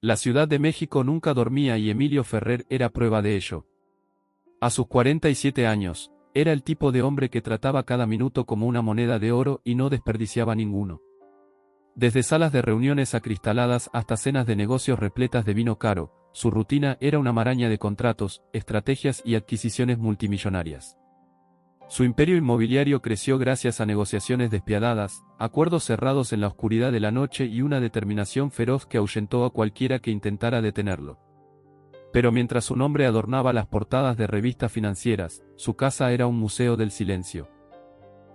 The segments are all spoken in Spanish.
La Ciudad de México nunca dormía y Emilio Ferrer era prueba de ello. A sus 47 años, era el tipo de hombre que trataba cada minuto como una moneda de oro y no desperdiciaba ninguno. Desde salas de reuniones acristaladas hasta cenas de negocios repletas de vino caro, su rutina era una maraña de contratos, estrategias y adquisiciones multimillonarias. Su imperio inmobiliario creció gracias a negociaciones despiadadas, acuerdos cerrados en la oscuridad de la noche y una determinación feroz que ahuyentó a cualquiera que intentara detenerlo. Pero mientras su nombre adornaba las portadas de revistas financieras, su casa era un museo del silencio.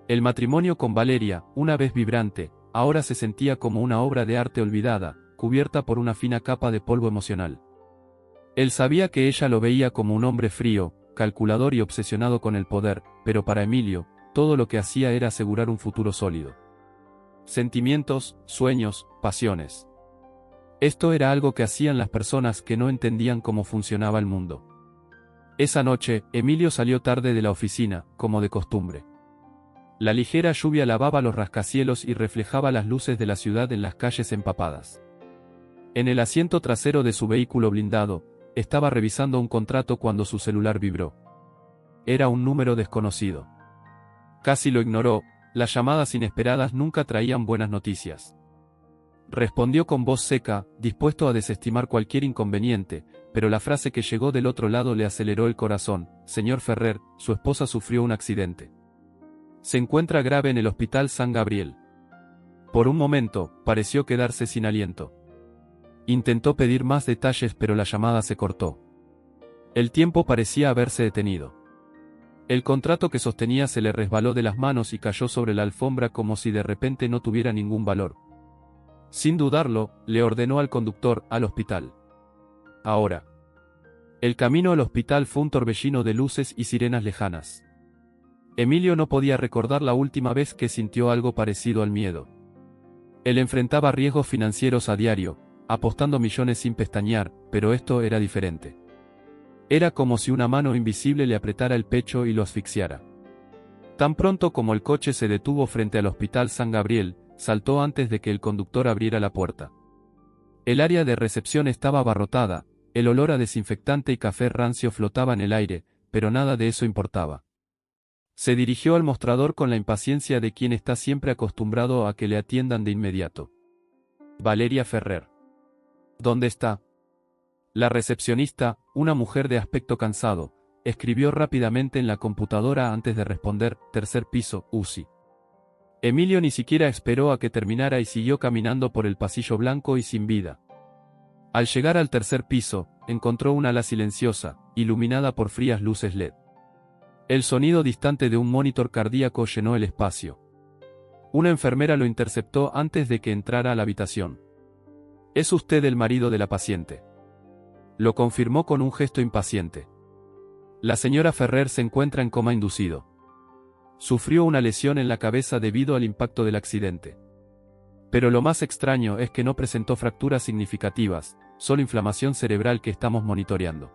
El matrimonio con Valeria, una vez vibrante, ahora se sentía como una obra de arte olvidada, cubierta por una fina capa de polvo emocional. Él sabía que ella lo veía como un hombre frío, calculador y obsesionado con el poder, pero para Emilio, todo lo que hacía era asegurar un futuro sólido. Sentimientos, sueños, pasiones. Esto era algo que hacían las personas que no entendían cómo funcionaba el mundo. Esa noche, Emilio salió tarde de la oficina, como de costumbre. La ligera lluvia lavaba los rascacielos y reflejaba las luces de la ciudad en las calles empapadas. En el asiento trasero de su vehículo blindado, estaba revisando un contrato cuando su celular vibró. Era un número desconocido. Casi lo ignoró, las llamadas inesperadas nunca traían buenas noticias. Respondió con voz seca, dispuesto a desestimar cualquier inconveniente, pero la frase que llegó del otro lado le aceleró el corazón. Señor Ferrer, su esposa sufrió un accidente. Se encuentra grave en el Hospital San Gabriel. Por un momento, pareció quedarse sin aliento. Intentó pedir más detalles pero la llamada se cortó. El tiempo parecía haberse detenido. El contrato que sostenía se le resbaló de las manos y cayó sobre la alfombra como si de repente no tuviera ningún valor. Sin dudarlo, le ordenó al conductor, al hospital. Ahora. El camino al hospital fue un torbellino de luces y sirenas lejanas. Emilio no podía recordar la última vez que sintió algo parecido al miedo. Él enfrentaba riesgos financieros a diario, apostando millones sin pestañear, pero esto era diferente. Era como si una mano invisible le apretara el pecho y lo asfixiara. Tan pronto como el coche se detuvo frente al Hospital San Gabriel, saltó antes de que el conductor abriera la puerta. El área de recepción estaba abarrotada, el olor a desinfectante y café rancio flotaba en el aire, pero nada de eso importaba. Se dirigió al mostrador con la impaciencia de quien está siempre acostumbrado a que le atiendan de inmediato. Valeria Ferrer. ¿Dónde está? La recepcionista, una mujer de aspecto cansado, escribió rápidamente en la computadora antes de responder, tercer piso, UCI. Emilio ni siquiera esperó a que terminara y siguió caminando por el pasillo blanco y sin vida. Al llegar al tercer piso, encontró una ala silenciosa, iluminada por frías luces LED. El sonido distante de un monitor cardíaco llenó el espacio. Una enfermera lo interceptó antes de que entrara a la habitación. «¿Es usted el marido de la paciente?», lo confirmó con un gesto impaciente. La señora Ferrer se encuentra en coma inducido. Sufrió una lesión en la cabeza debido al impacto del accidente. Pero lo más extraño es que no presentó fracturas significativas, solo inflamación cerebral que estamos monitoreando.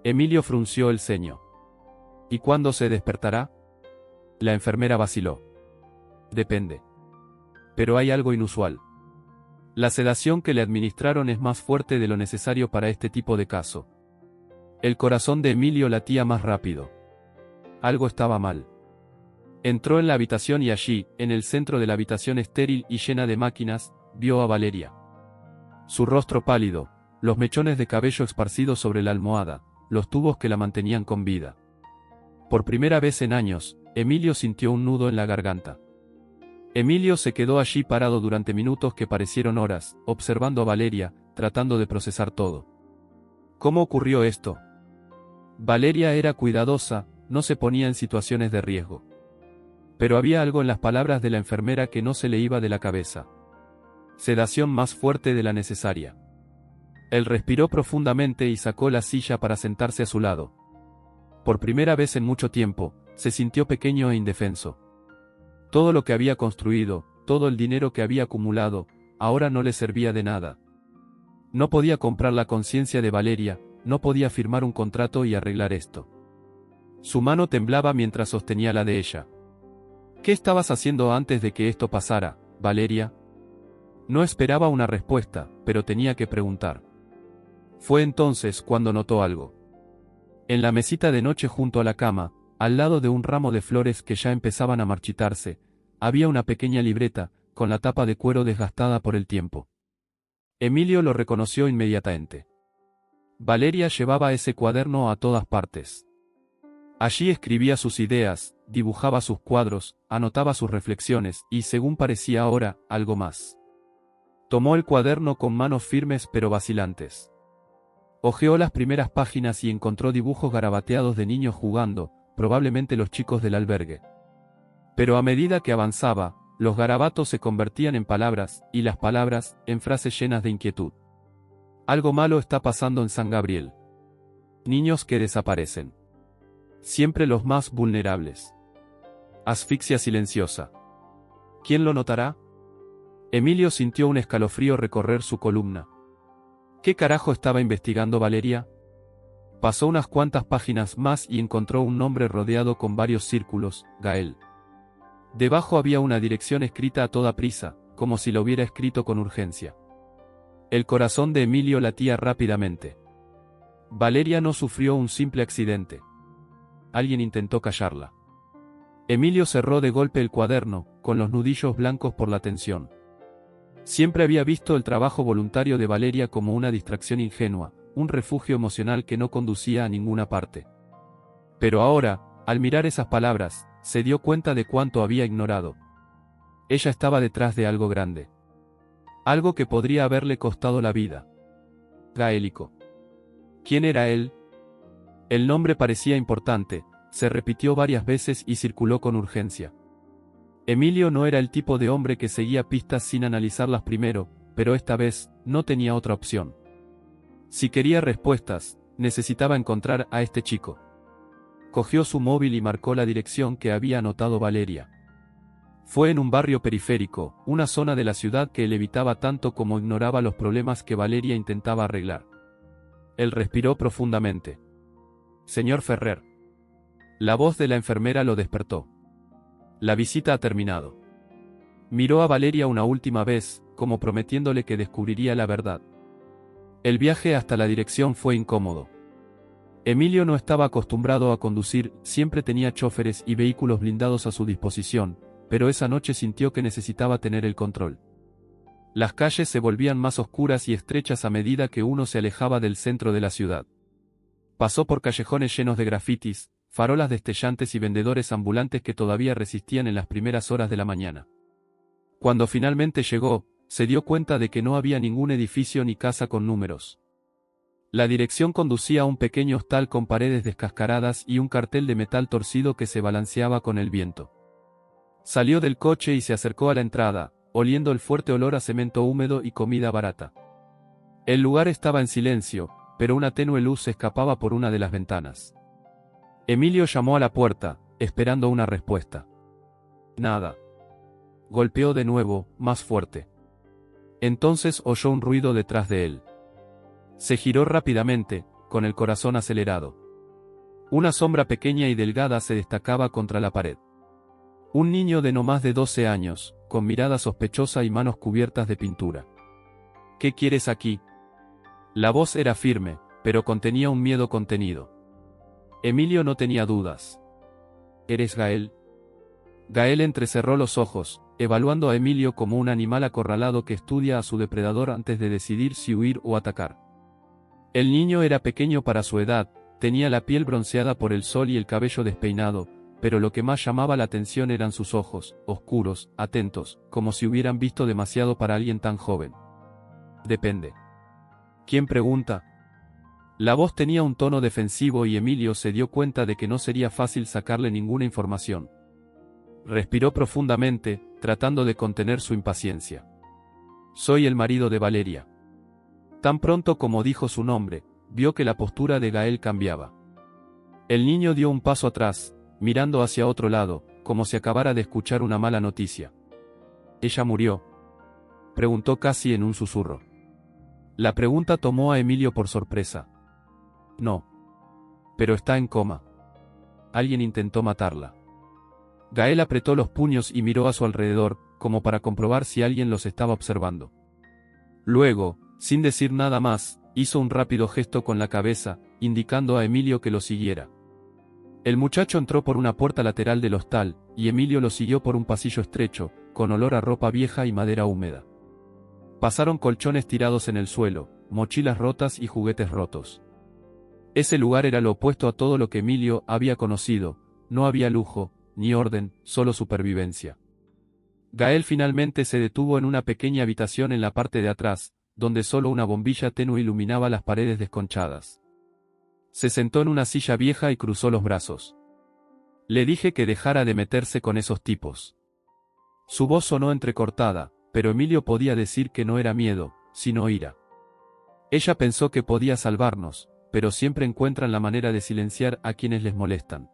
Emilio frunció el ceño. ¿Y cuándo se despertará? La enfermera vaciló. Depende. Pero hay algo inusual. La sedación que le administraron es más fuerte de lo necesario para este tipo de caso. El corazón de Emilio latía más rápido. Algo estaba mal. Entró en la habitación y allí, en el centro de la habitación estéril y llena de máquinas, vio a Valeria. Su rostro pálido, los mechones de cabello esparcidos sobre la almohada, los tubos que la mantenían con vida. Por primera vez en años, Emilio sintió un nudo en la garganta. Emilio se quedó allí parado durante minutos que parecieron horas, observando a Valeria, tratando de procesar todo. ¿Cómo ocurrió esto? Valeria era cuidadosa, no se ponía en situaciones de riesgo. Pero había algo en las palabras de la enfermera que no se le iba de la cabeza. Sedación más fuerte de la necesaria. Él respiró profundamente y sacó la silla para sentarse a su lado. Por primera vez en mucho tiempo, se sintió pequeño e indefenso. Todo lo que había construido, todo el dinero que había acumulado, ahora no le servía de nada. No podía comprar la conciencia de Valeria, no podía firmar un contrato y arreglar esto. Su mano temblaba mientras sostenía la de ella. ¿Qué estabas haciendo antes de que esto pasara, Valeria? No esperaba una respuesta, pero tenía que preguntar. Fue entonces cuando notó algo. En la mesita de noche junto a la cama, al lado de un ramo de flores que ya empezaban a marchitarse, había una pequeña libreta, con la tapa de cuero desgastada por el tiempo. Emilio lo reconoció inmediatamente. Valeria llevaba ese cuaderno a todas partes. Allí escribía sus ideas, dibujaba sus cuadros, anotaba sus reflexiones y, según parecía ahora, algo más. Tomó el cuaderno con manos firmes pero vacilantes. Hojeó las primeras páginas y encontró dibujos garabateados de niños jugando, probablemente los chicos del albergue. Pero a medida que avanzaba, los garabatos se convertían en palabras, y las palabras, en frases llenas de inquietud. Algo malo está pasando en San Gabriel. Niños que desaparecen. Siempre los más vulnerables. Asfixia silenciosa. ¿Quién lo notará? Emilio sintió un escalofrío recorrer su columna. ¿Qué carajo estaba investigando Valeria? Pasó unas cuantas páginas más y encontró un nombre rodeado con varios círculos, Gael. Debajo había una dirección escrita a toda prisa, como si lo hubiera escrito con urgencia. El corazón de Emilio latía rápidamente. Valeria no sufrió un simple accidente. Alguien intentó callarla. Emilio cerró de golpe el cuaderno, con los nudillos blancos por la tensión. Siempre había visto el trabajo voluntario de Valeria como una distracción ingenua, un refugio emocional que no conducía a ninguna parte. Pero ahora, al mirar esas palabras, se dio cuenta de cuánto había ignorado. Ella estaba detrás de algo grande. Algo que podría haberle costado la vida. Gaélico. ¿Quién era él? El nombre parecía importante, se repitió varias veces y circuló con urgencia. Emilio no era el tipo de hombre que seguía pistas sin analizarlas primero, pero esta vez, no tenía otra opción. Si quería respuestas, necesitaba encontrar a este chico. Cogió su móvil y marcó la dirección que había anotado Valeria. Fue en un barrio periférico, una zona de la ciudad que él evitaba tanto como ignoraba los problemas que Valeria intentaba arreglar. Él respiró profundamente. Señor Ferrer. La voz de la enfermera lo despertó. La visita ha terminado. Miró a Valeria una última vez, como prometiéndole que descubriría la verdad. El viaje hasta la dirección fue incómodo. Emilio no estaba acostumbrado a conducir, siempre tenía choferes y vehículos blindados a su disposición, pero esa noche sintió que necesitaba tener el control. Las calles se volvían más oscuras y estrechas a medida que uno se alejaba del centro de la ciudad. Pasó por callejones llenos de grafitis, farolas destellantes y vendedores ambulantes que todavía resistían en las primeras horas de la mañana. Cuando finalmente llegó, se dio cuenta de que no había ningún edificio ni casa con números. La dirección conducía a un pequeño hostal con paredes descascaradas y un cartel de metal torcido que se balanceaba con el viento. Salió del coche y se acercó a la entrada, oliendo el fuerte olor a cemento húmedo y comida barata. El lugar estaba en silencio, pero una tenue luz se escapaba por una de las ventanas. Emilio llamó a la puerta, esperando una respuesta. Nada. Golpeó de nuevo, más fuerte. Entonces oyó un ruido detrás de él. Se giró rápidamente, con el corazón acelerado. Una sombra pequeña y delgada se destacaba contra la pared. Un niño de no más de 12 años, con mirada sospechosa y manos cubiertas de pintura. ¿Qué quieres aquí? La voz era firme, pero contenía un miedo contenido. Emilio no tenía dudas. ¿Eres Gael? Gael entrecerró los ojos, evaluando a Emilio como un animal acorralado que estudia a su depredador antes de decidir si huir o atacar. El niño era pequeño para su edad, tenía la piel bronceada por el sol y el cabello despeinado, pero lo que más llamaba la atención eran sus ojos, oscuros, atentos, como si hubieran visto demasiado para alguien tan joven. Depende. ¿Quién pregunta? La voz tenía un tono defensivo y Emilio se dio cuenta de que no sería fácil sacarle ninguna información. Respiró profundamente, tratando de contener su impaciencia. Soy el marido de Valeria. Tan pronto como dijo su nombre, vio que la postura de Gael cambiaba. El niño dio un paso atrás, mirando hacia otro lado, como si acabara de escuchar una mala noticia. ¿Ella murió?, preguntó casi en un susurro. La pregunta tomó a Emilio por sorpresa. No. Pero está en coma. Alguien intentó matarla. Gael apretó los puños y miró a su alrededor, como para comprobar si alguien los estaba observando. Luego, sin decir nada más, hizo un rápido gesto con la cabeza, indicando a Emilio que lo siguiera. El muchacho entró por una puerta lateral del hostal, y Emilio lo siguió por un pasillo estrecho, con olor a ropa vieja y madera húmeda. Pasaron colchones tirados en el suelo, mochilas rotas y juguetes rotos. Ese lugar era lo opuesto a todo lo que Emilio había conocido, no había lujo, ni orden, solo supervivencia. Gael finalmente se detuvo en una pequeña habitación en la parte de atrás, donde solo una bombilla tenue iluminaba las paredes desconchadas. Se sentó en una silla vieja y cruzó los brazos. Le dije que dejara de meterse con esos tipos. Su voz sonó entrecortada, pero Emilio podía decir que no era miedo, sino ira. Ella pensó que podía salvarnos, pero siempre encuentran la manera de silenciar a quienes les molestan.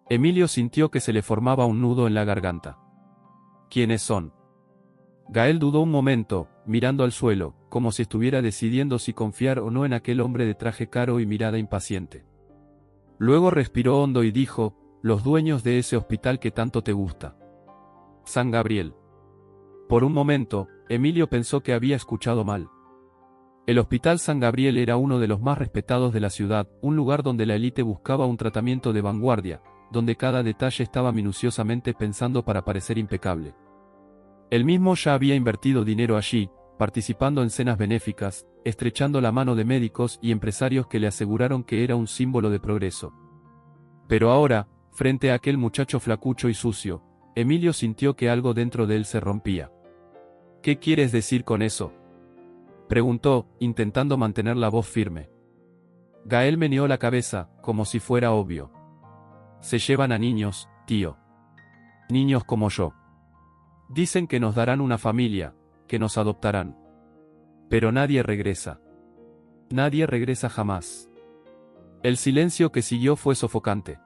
Emilio sintió que se le formaba un nudo en la garganta. ¿Quiénes son? Gael dudó un momento, mirando al suelo, como si estuviera decidiendo si confiar o no en aquel hombre de traje caro y mirada impaciente. Luego respiró hondo y dijo, los dueños de ese hospital que tanto te gusta. San Gabriel. Por un momento, Emilio pensó que había escuchado mal. El Hospital San Gabriel era uno de los más respetados de la ciudad, un lugar donde la élite buscaba un tratamiento de vanguardia, donde cada detalle estaba minuciosamente pensado para parecer impecable. Él mismo ya había invertido dinero allí, participando en cenas benéficas, estrechando la mano de médicos y empresarios que le aseguraron que era un símbolo de progreso. Pero ahora, frente a aquel muchacho flacucho y sucio, Emilio sintió que algo dentro de él se rompía. ¿Qué quieres decir con eso?, preguntó, intentando mantener la voz firme. Gael meneó la cabeza, como si fuera obvio. Se llevan a niños, tío. Niños como yo. Dicen que nos darán una familia, que nos adoptarán. Pero nadie regresa. Nadie regresa jamás. El silencio que siguió fue sofocante.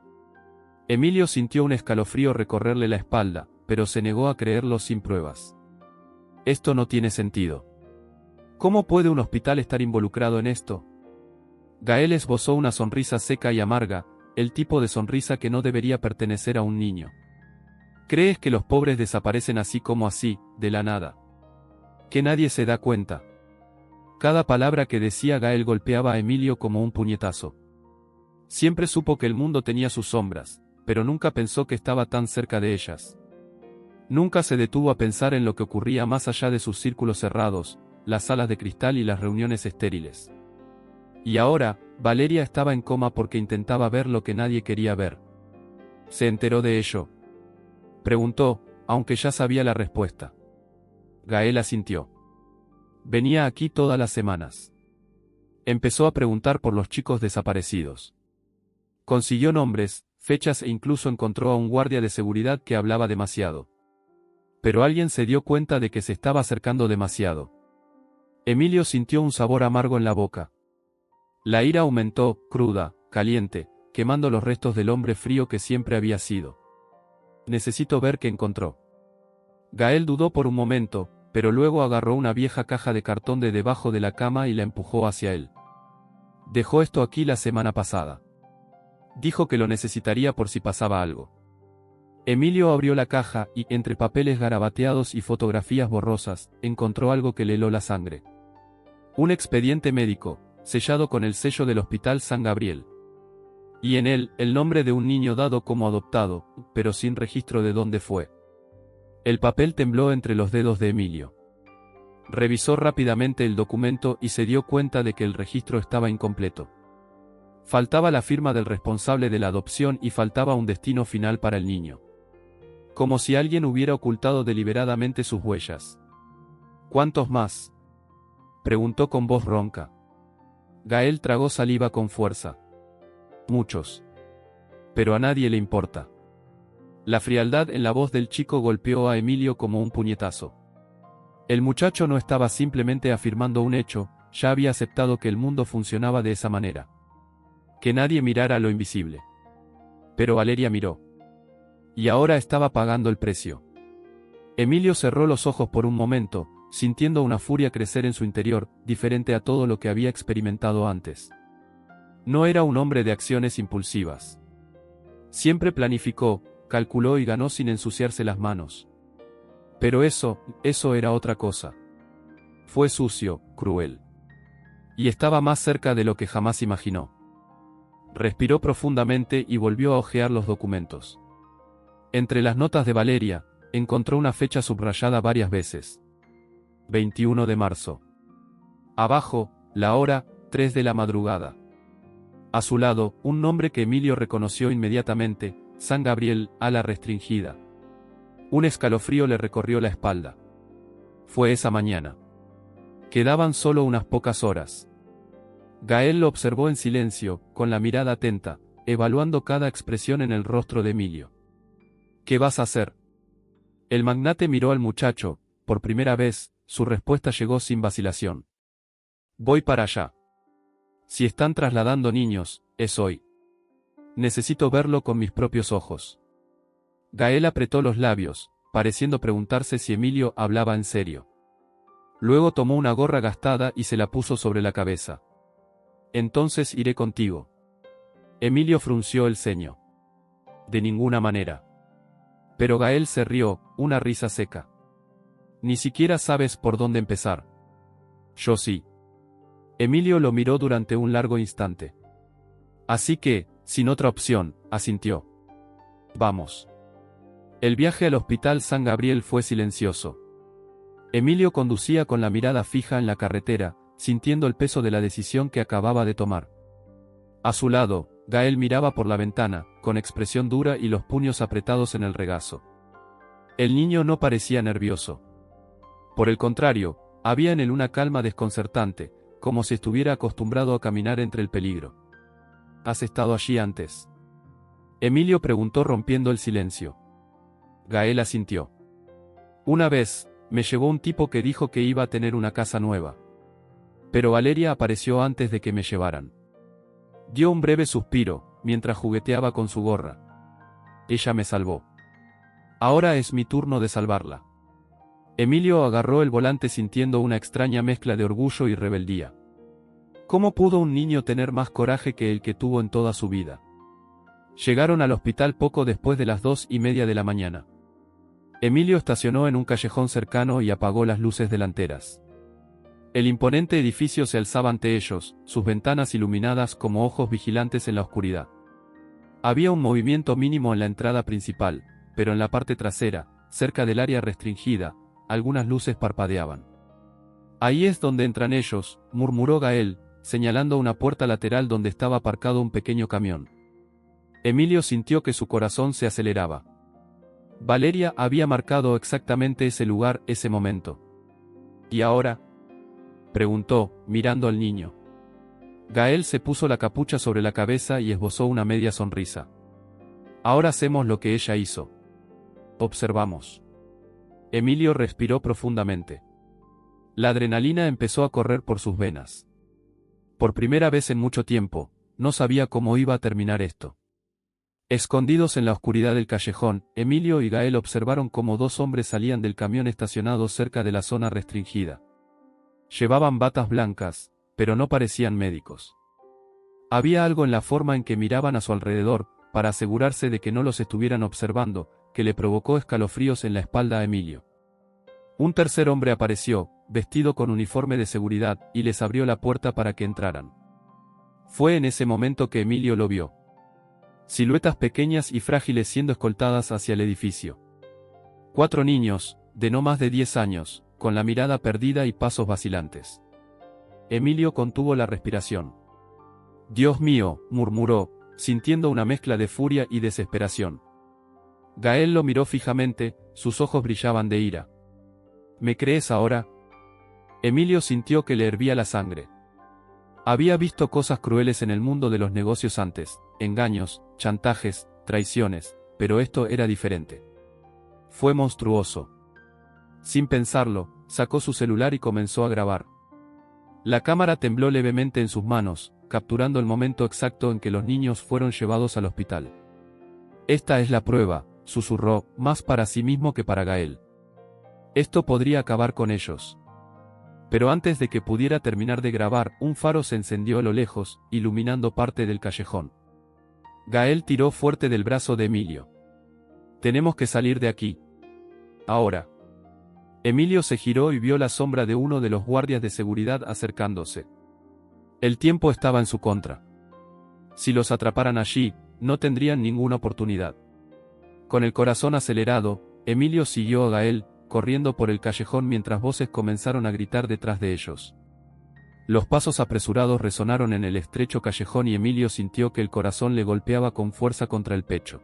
Emilio sintió un escalofrío recorrerle la espalda, pero se negó a creerlo sin pruebas. Esto no tiene sentido. ¿Cómo puede un hospital estar involucrado en esto? Gael esbozó una sonrisa seca y amarga, el tipo de sonrisa que no debería pertenecer a un niño. ¿Crees que los pobres desaparecen así como así, de la nada? ¿Que nadie se da cuenta? Cada palabra que decía Gael golpeaba a Emilio como un puñetazo. Siempre supo que el mundo tenía sus sombras, pero nunca pensó que estaba tan cerca de ellas. Nunca se detuvo a pensar en lo que ocurría más allá de sus círculos cerrados, las salas de cristal y las reuniones estériles. Y ahora, Valeria estaba en coma porque intentaba ver lo que nadie quería ver. ¿Se enteró de ello?, preguntó, aunque ya sabía la respuesta. Gael asintió. Venía aquí todas las semanas. Empezó a preguntar por los chicos desaparecidos. Consiguió nombres, fechas e incluso encontró a un guardia de seguridad que hablaba demasiado. Pero alguien se dio cuenta de que se estaba acercando demasiado. Emilio sintió un sabor amargo en la boca. La ira aumentó, cruda, caliente, quemando los restos del hombre frío que siempre había sido. Necesito ver qué encontró. Gael dudó por un momento, pero luego agarró una vieja caja de cartón de debajo de la cama y la empujó hacia él. Dejó esto aquí la semana pasada. Dijo que lo necesitaría por si pasaba algo. Emilio abrió la caja y, entre papeles garabateados y fotografías borrosas, encontró algo que le heló la sangre. Un expediente médico, sellado con el sello del Hospital San Gabriel. Y en él, el nombre de un niño dado como adoptado, pero sin registro de dónde fue. El papel tembló entre los dedos de Emilio. Revisó rápidamente el documento y se dio cuenta de que el registro estaba incompleto. Faltaba la firma del responsable de la adopción y faltaba un destino final para el niño. Como si alguien hubiera ocultado deliberadamente sus huellas. ¿Cuántos más?, preguntó con voz ronca. Gael tragó saliva con fuerza. Muchos. Pero a nadie le importa. La frialdad en la voz del chico golpeó a Emilio como un puñetazo. El muchacho no estaba simplemente afirmando un hecho, ya había aceptado que el mundo funcionaba de esa manera. Que nadie mirara lo invisible. Pero Valeria miró. Y ahora estaba pagando el precio. Emilio cerró los ojos por un momento, sintiendo una furia crecer en su interior, diferente a todo lo que había experimentado antes. No era un hombre de acciones impulsivas. Siempre planificó, calculó y ganó sin ensuciarse las manos. Pero eso era otra cosa. Fue sucio, cruel. Y estaba más cerca de lo que jamás imaginó. Respiró profundamente y volvió a hojear los documentos. Entre las notas de Valeria, encontró una fecha subrayada varias veces. 21 de marzo. Abajo, la hora, 3 de la madrugada. A su lado, un nombre que Emilio reconoció inmediatamente, San Gabriel, ala restringida. Un escalofrío le recorrió la espalda. Fue esa mañana. Quedaban solo unas pocas horas. Gael lo observó en silencio, con la mirada atenta, evaluando cada expresión en el rostro de Emilio. ¿Qué vas a hacer? El magnate miró al muchacho, por primera vez, su respuesta llegó sin vacilación. Voy para allá. Si están trasladando niños, es hoy. Necesito verlo con mis propios ojos. Gael apretó los labios, pareciendo preguntarse si Emilio hablaba en serio. Luego tomó una gorra gastada y se la puso sobre la cabeza. Entonces iré contigo. Emilio frunció el ceño. De ninguna manera. Pero Gael se rió, una risa seca. Ni siquiera sabes por dónde empezar. Yo sí. Emilio lo miró durante un largo instante. Así que, sin otra opción, asintió. Vamos. El viaje al Hospital San Gabriel fue silencioso. Emilio conducía con la mirada fija en la carretera, sintiendo el peso de la decisión que acababa de tomar. A su lado, Gael miraba por la ventana, con expresión dura y los puños apretados en el regazo. El niño no parecía nervioso. Por el contrario, había en él una calma desconcertante, como si estuviera acostumbrado a caminar entre el peligro. ¿Has estado allí antes? Emilio preguntó rompiendo el silencio. Gael asintió. Una vez, me llevó un tipo que dijo que iba a tener una casa nueva. Pero Valeria apareció antes de que me llevaran. Dio un breve suspiro, mientras jugueteaba con su gorra. Ella me salvó. Ahora es mi turno de salvarla. Emilio agarró el volante sintiendo una extraña mezcla de orgullo y rebeldía. ¿Cómo pudo un niño tener más coraje que el que tuvo en toda su vida? Llegaron al hospital poco después de las 2:30 de la mañana. Emilio estacionó en un callejón cercano y apagó las luces delanteras. El imponente edificio se alzaba ante ellos, sus ventanas iluminadas como ojos vigilantes en la oscuridad. Había un movimiento mínimo en la entrada principal, pero en la parte trasera, cerca del área restringida, algunas luces parpadeaban. Ahí es donde entran ellos, murmuró Gael, señalando una puerta lateral donde estaba aparcado un pequeño camión. Emilio sintió que su corazón se aceleraba. Valeria había marcado exactamente ese lugar, ese momento. ¿Y ahora? Preguntó, mirando al niño. Gael se puso la capucha sobre la cabeza y esbozó una media sonrisa. Ahora hacemos lo que ella hizo. Observamos. Emilio respiró profundamente. La adrenalina empezó a correr por sus venas. Por primera vez en mucho tiempo, no sabía cómo iba a terminar esto. Escondidos en la oscuridad del callejón, Emilio y Gael observaron cómo dos hombres salían del camión estacionado cerca de la zona restringida. Llevaban batas blancas, pero no parecían médicos. Había algo en la forma en que miraban a su alrededor, para asegurarse de que no los estuvieran observando, que le provocó escalofríos en la espalda a Emilio. Un tercer hombre apareció, vestido con uniforme de seguridad, y les abrió la puerta para que entraran. Fue en ese momento que Emilio lo vio. Siluetas pequeñas y frágiles siendo escoltadas hacia el edificio. 4 niños, de no más de 10 años, con la mirada perdida y pasos vacilantes. Emilio contuvo la respiración. Dios mío, murmuró, sintiendo una mezcla de furia y desesperación. Gael lo miró fijamente, sus ojos brillaban de ira. ¿Me crees ahora? Emilio sintió que le hervía la sangre. Había visto cosas crueles en el mundo de los negocios antes, engaños, chantajes, traiciones, pero esto era diferente. Fue monstruoso. Sin pensarlo, sacó su celular y comenzó a grabar. La cámara tembló levemente en sus manos, capturando el momento exacto en que los niños fueron llevados al hospital. Esta es la prueba, susurró, más para sí mismo que para Gael. Esto podría acabar con ellos. Pero antes de que pudiera terminar de grabar, un faro se encendió a lo lejos, iluminando parte del callejón. Gael tiró fuerte del brazo de Emilio. Tenemos que salir de aquí. Ahora. Emilio se giró y vio la sombra de uno de los guardias de seguridad acercándose. El tiempo estaba en su contra. Si los atraparan allí, no tendrían ninguna oportunidad. Con el corazón acelerado, Emilio siguió a Gael, corriendo por el callejón mientras voces comenzaron a gritar detrás de ellos. Los pasos apresurados resonaron en el estrecho callejón y Emilio sintió que el corazón le golpeaba con fuerza contra el pecho.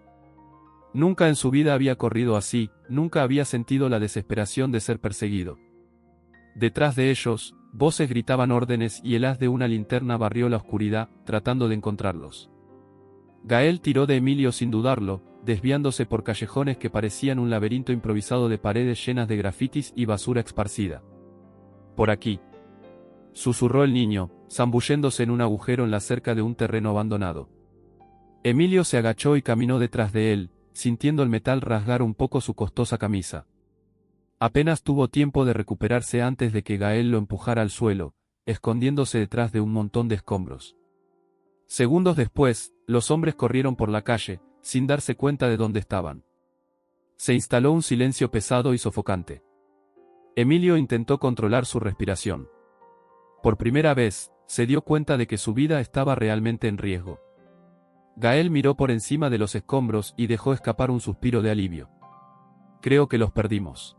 Nunca en su vida había corrido así, nunca había sentido la desesperación de ser perseguido. Detrás de ellos, voces gritaban órdenes y el haz de una linterna barrió la oscuridad, tratando de encontrarlos. Gael tiró de Emilio sin dudarlo, desviándose por callejones que parecían un laberinto improvisado de paredes llenas de grafitis y basura esparcida. «Por aquí», susurró el niño, zambulléndose en un agujero en la cerca de un terreno abandonado. Emilio se agachó y caminó detrás de él, sintiendo el metal rasgar un poco su costosa camisa. Apenas tuvo tiempo de recuperarse antes de que Gael lo empujara al suelo, escondiéndose detrás de un montón de escombros. Segundos después, los hombres corrieron por la calle, sin darse cuenta de dónde estaban. Se instaló un silencio pesado y sofocante. Emilio intentó controlar su respiración. Por primera vez, se dio cuenta de que su vida estaba realmente en riesgo. Gael miró por encima de los escombros y dejó escapar un suspiro de alivio. «Creo que los perdimos».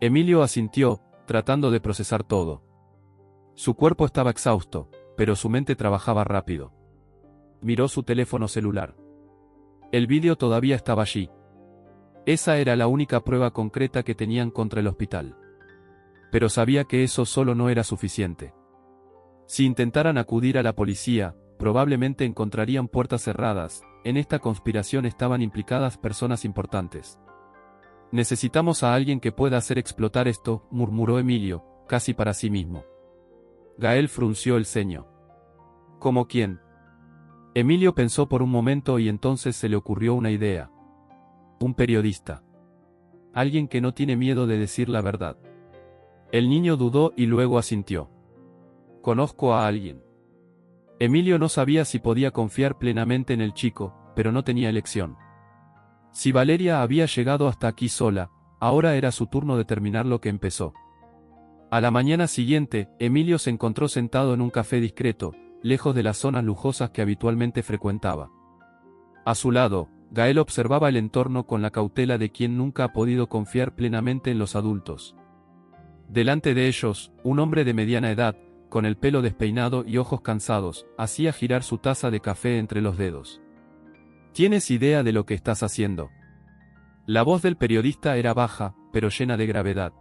Emilio asintió, tratando de procesar todo. Su cuerpo estaba exhausto, pero su mente trabajaba rápido. Miró su teléfono celular. El vídeo todavía estaba allí. Esa era la única prueba concreta que tenían contra el hospital. Pero sabía que eso solo no era suficiente. Si intentaran acudir a la policía, probablemente encontrarían puertas cerradas. En esta conspiración estaban implicadas personas importantes. «Necesitamos a alguien que pueda hacer explotar esto», murmuró Emilio, casi para sí mismo. Gael frunció el ceño. «¿Cómo quién?». Emilio pensó por un momento y entonces se le ocurrió una idea. Un periodista. Alguien que no tiene miedo de decir la verdad. El niño dudó y luego asintió. «Conozco a alguien». Emilio no sabía si podía confiar plenamente en el chico, pero no tenía elección. Si Valeria había llegado hasta aquí sola, ahora era su turno de terminar lo que empezó. A la mañana siguiente, Emilio se encontró sentado en un café discreto, lejos de las zonas lujosas que habitualmente frecuentaba. A su lado, Gael observaba el entorno con la cautela de quien nunca ha podido confiar plenamente en los adultos. Delante de ellos, un hombre de mediana edad, con el pelo despeinado y ojos cansados, hacía girar su taza de café entre los dedos. «¿Tienes idea de lo que estás haciendo?». La voz del periodista era baja, pero llena de gravedad.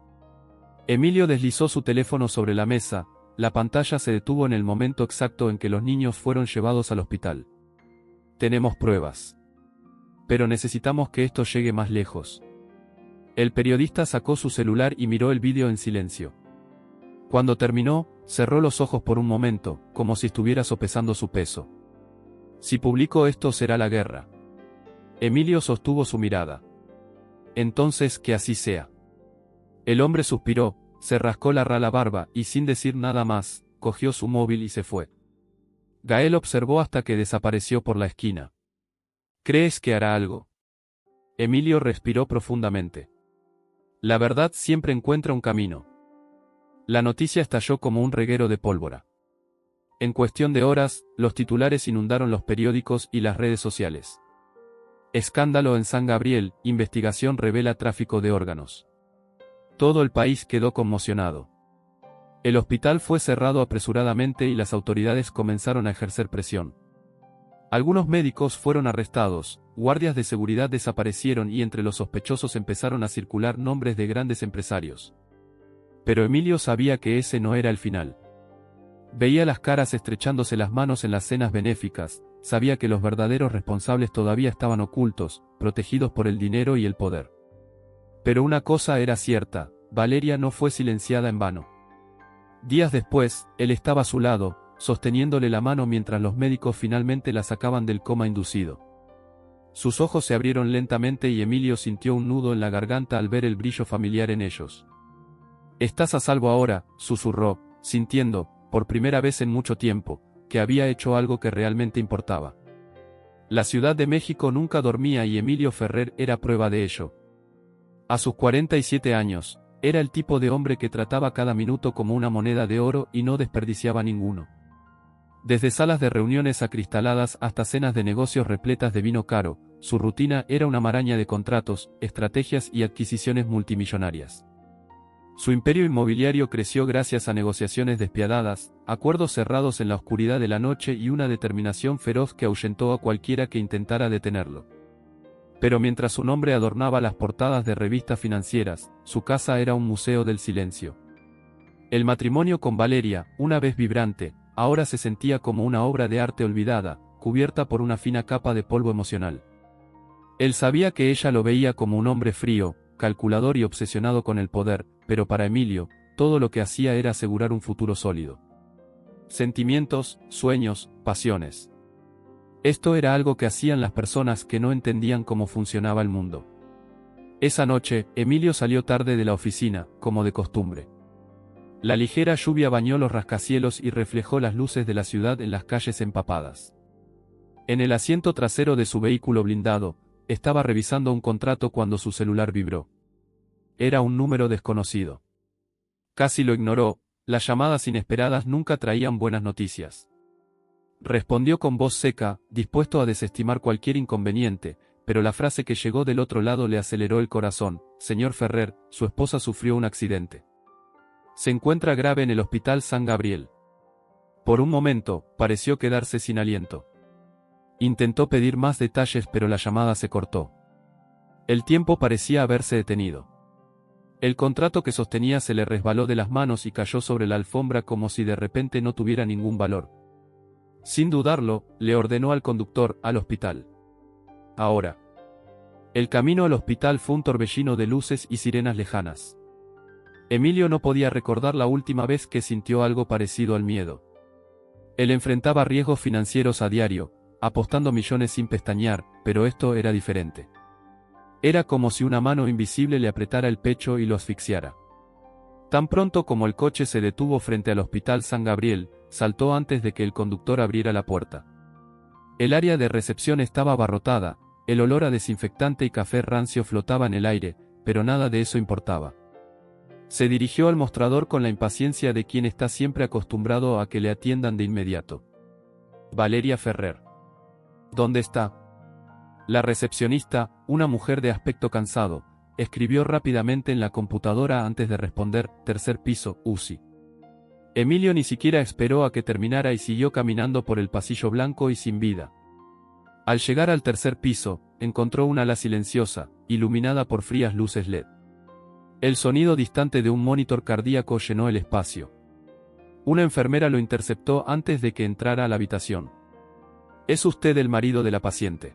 Emilio deslizó su teléfono sobre la mesa, la pantalla se detuvo en el momento exacto en que los niños fueron llevados al hospital. «Tenemos pruebas. Pero necesitamos que esto llegue más lejos». El periodista sacó su celular y miró el vídeo en silencio. Cuando terminó, cerró los ojos por un momento, como si estuviera sopesando su peso. «Si publico esto será la guerra». Emilio sostuvo su mirada. «Entonces que así sea». El hombre suspiró, se rascó la rala barba y sin decir nada más, cogió su móvil y se fue. Gael observó hasta que desapareció por la esquina. «¿Crees que hará algo?». Emilio respiró profundamente. La verdad siempre encuentra un camino. La noticia estalló como un reguero de pólvora. En cuestión de horas, los titulares inundaron los periódicos y las redes sociales. Escándalo en San Gabriel, investigación revela tráfico de órganos. Todo el país quedó conmocionado. El hospital fue cerrado apresuradamente y las autoridades comenzaron a ejercer presión. Algunos médicos fueron arrestados, guardias de seguridad desaparecieron y entre los sospechosos empezaron a circular nombres de grandes empresarios. Pero Emilio sabía que ese no era el final. Veía las caras estrechándose las manos en las cenas benéficas, sabía que los verdaderos responsables todavía estaban ocultos, protegidos por el dinero y el poder. Pero una cosa era cierta, Valeria no fue silenciada en vano. Días después, él estaba a su lado, sosteniéndole la mano mientras los médicos finalmente la sacaban del coma inducido. Sus ojos se abrieron lentamente y Emilio sintió un nudo en la garganta al ver el brillo familiar en ellos. «Estás a salvo ahora», susurró, sintiendo, por primera vez en mucho tiempo, que había hecho algo que realmente importaba. La Ciudad de México nunca dormía y Emilio Ferrer era prueba de ello. A sus 47 años, Era el tipo de hombre que trataba cada minuto como una moneda de oro y no desperdiciaba ninguno. Desde salas de reuniones acristaladas hasta cenas de negocios repletas de vino caro, su rutina era una maraña de contratos, estrategias y adquisiciones multimillonarias. Su imperio inmobiliario creció gracias a negociaciones despiadadas, acuerdos cerrados en la oscuridad de la noche y una determinación feroz que ahuyentó a cualquiera que intentara detenerlo. Pero mientras su nombre adornaba las portadas de revistas financieras, su casa era un museo del silencio. El matrimonio con Valeria, una vez vibrante, ahora se sentía como una obra de arte olvidada, cubierta por una fina capa de polvo emocional. Él sabía que ella lo veía como un hombre frío, calculador y obsesionado con el poder, pero para Emilio, todo lo que hacía era asegurar un futuro sólido. Sentimientos, sueños, pasiones. Esto era algo que hacían las personas que no entendían cómo funcionaba el mundo. Esa noche, Emilio salió tarde de la oficina, como de costumbre. La ligera lluvia bañó los rascacielos y reflejó las luces de la ciudad en las calles empapadas. En el asiento trasero de su vehículo blindado, estaba revisando un contrato cuando su celular vibró. Era un número desconocido. Casi lo ignoró, las llamadas inesperadas nunca traían buenas noticias. Respondió con voz seca, dispuesto a desestimar cualquier inconveniente, pero la frase que llegó del otro lado le aceleró el corazón. Señor Ferrer, su esposa sufrió un accidente. Se encuentra grave en el Hospital San Gabriel. Por un momento, pareció quedarse sin aliento. Intentó pedir más detalles pero la llamada se cortó. El tiempo parecía haberse detenido. El contrato que sostenía se le resbaló de las manos y cayó sobre la alfombra como si de repente no tuviera ningún valor. Sin dudarlo, le ordenó al conductor, al hospital. Ahora. El camino al hospital fue un torbellino de luces y sirenas lejanas. Emilio no podía recordar la última vez que sintió algo parecido al miedo. Él enfrentaba riesgos financieros a diario, apostando millones sin pestañear, pero esto era diferente. Era como si una mano invisible le apretara el pecho y lo asfixiara. Tan pronto como el coche se detuvo frente al Hospital San Gabriel, saltó antes de que el conductor abriera la puerta. El área de recepción estaba abarrotada, el olor a desinfectante y café rancio flotaba en el aire, pero nada de eso importaba. Se dirigió al mostrador con la impaciencia de quien está siempre acostumbrado a que le atiendan de inmediato. Valeria Ferrer. ¿Dónde está? La recepcionista, una mujer de aspecto cansado, escribió rápidamente en la computadora antes de responder, tercer piso, UCI. Emilio ni siquiera esperó a que terminara y siguió caminando por el pasillo blanco y sin vida. Al llegar al tercer piso, encontró una ala silenciosa, iluminada por frías luces LED. El sonido distante de un monitor cardíaco llenó el espacio. Una enfermera lo interceptó antes de que entrara a la habitación. «¿Es usted el marido de la paciente?»,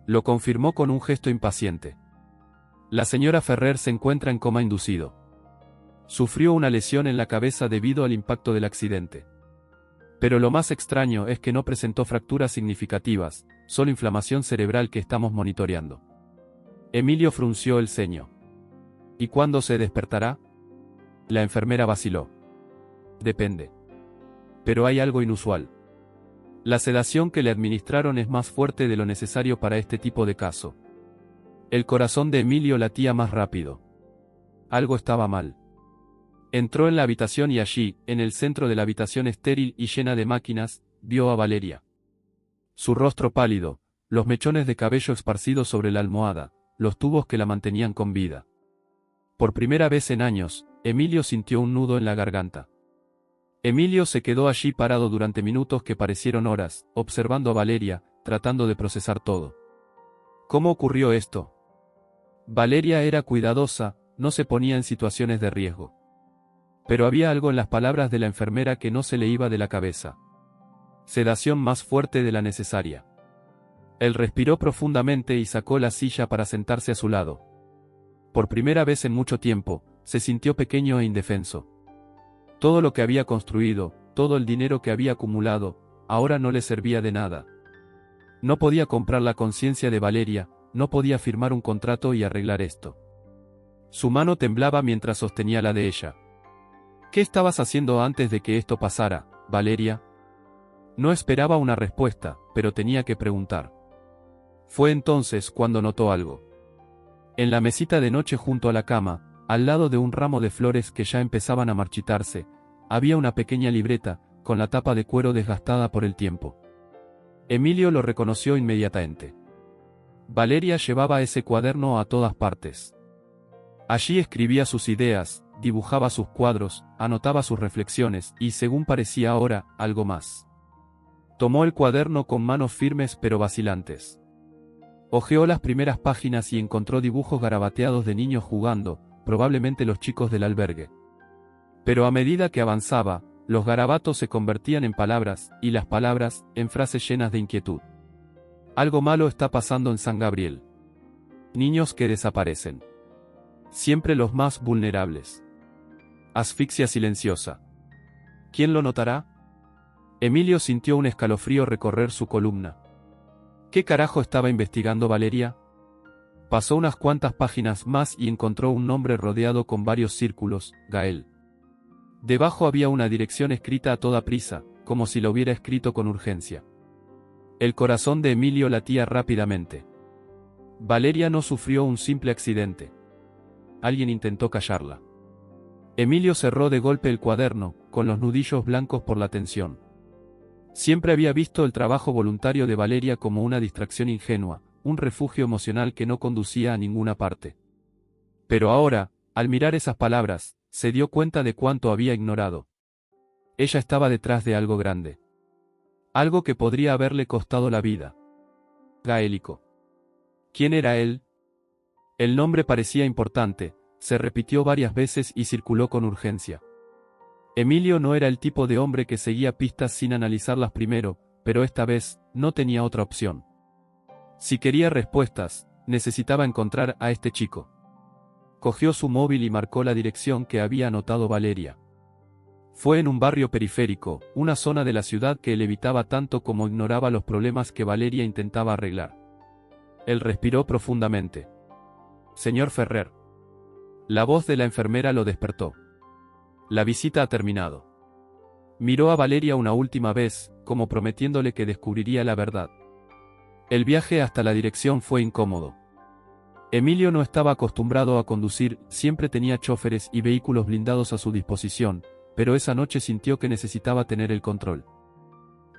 lo confirmó con un gesto impaciente. La señora Ferrer se encuentra en coma inducido. Sufrió una lesión en la cabeza debido al impacto del accidente. Pero lo más extraño es que no presentó fracturas significativas, solo inflamación cerebral que estamos monitoreando. Emilio frunció el ceño. ¿Y cuándo se despertará? La enfermera vaciló. Depende. Pero hay algo inusual. La sedación que le administraron es más fuerte de lo necesario para este tipo de caso. El corazón de Emilio latía más rápido. Algo estaba mal. Entró en la habitación y allí, en el centro de la habitación estéril y llena de máquinas, vio a Valeria. Su rostro pálido, los mechones de cabello esparcidos sobre la almohada, los tubos que la mantenían con vida. Por primera vez en años, Emilio sintió un nudo en la garganta. Emilio se quedó allí parado durante minutos que parecieron horas, observando a Valeria, tratando de procesar todo. ¿Cómo ocurrió esto? Valeria era cuidadosa, no se ponía en situaciones de riesgo. Pero había algo en las palabras de la enfermera que no se le iba de la cabeza. Sedación más fuerte de la necesaria. Él respiró profundamente y sacó la silla para sentarse a su lado. Por primera vez en mucho tiempo, se sintió pequeño e indefenso. Todo lo que había construido, todo el dinero que había acumulado, ahora no le servía de nada. No podía comprar la conciencia de Valeria, no podía firmar un contrato y arreglar esto. Su mano temblaba mientras sostenía la de ella. ¿Qué estabas haciendo antes de que esto pasara, Valeria? No esperaba una respuesta, pero tenía que preguntar. Fue entonces cuando notó algo. En la mesita de noche junto a la cama, Al lado de un ramo de flores que ya empezaban a marchitarse, había una pequeña libreta, con la tapa de cuero desgastada por el tiempo. Emilio lo reconoció inmediatamente. Valeria llevaba ese cuaderno a todas partes. Allí escribía sus ideas, dibujaba sus cuadros, anotaba sus reflexiones y, según parecía ahora, algo más. Tomó el cuaderno con manos firmes pero vacilantes. Hojeó las primeras páginas y encontró dibujos garabateados de niños jugando, probablemente los chicos del albergue. Pero a medida que avanzaba, los garabatos se convertían en palabras, y las palabras, en frases llenas de inquietud. Algo malo está pasando en San Gabriel. Niños que desaparecen. Siempre los más vulnerables. Asfixia silenciosa. ¿Quién lo notará? Emilio sintió un escalofrío recorrer su columna. ¿Qué carajo estaba investigando Valeria? Pasó unas cuantas páginas más y encontró un nombre rodeado con varios círculos, Gael. Debajo había una dirección escrita a toda prisa, como si lo hubiera escrito con urgencia. El corazón de Emilio latía rápidamente. Valeria no sufrió un simple accidente. Alguien intentó callarla. Emilio cerró de golpe el cuaderno, con los nudillos blancos por la tensión. Siempre había visto el trabajo voluntario de Valeria como una distracción ingenua, un refugio emocional que no conducía a ninguna parte. Pero ahora, al mirar esas palabras, se dio cuenta de cuánto había ignorado. Ella estaba detrás de algo grande. Algo que podría haberle costado la vida. Gaélico. ¿Quién era él? El nombre parecía importante, se repitió varias veces y circuló con urgencia. Emilio no era el tipo de hombre que seguía pistas sin analizarlas primero, pero esta vez, no tenía otra opción. Si quería respuestas, necesitaba encontrar a este chico. Cogió su móvil y marcó la dirección que había anotado Valeria. Fue en un barrio periférico, una zona de la ciudad que él evitaba tanto como ignoraba los problemas que Valeria intentaba arreglar. Él respiró profundamente. Señor Ferrer. La voz de la enfermera lo despertó. La visita ha terminado. Miró a Valeria una última vez, como prometiéndole que descubriría la verdad. El viaje hasta la dirección fue incómodo. Emilio no estaba acostumbrado a conducir, siempre tenía choferes y vehículos blindados a su disposición, pero esa noche sintió que necesitaba tener el control.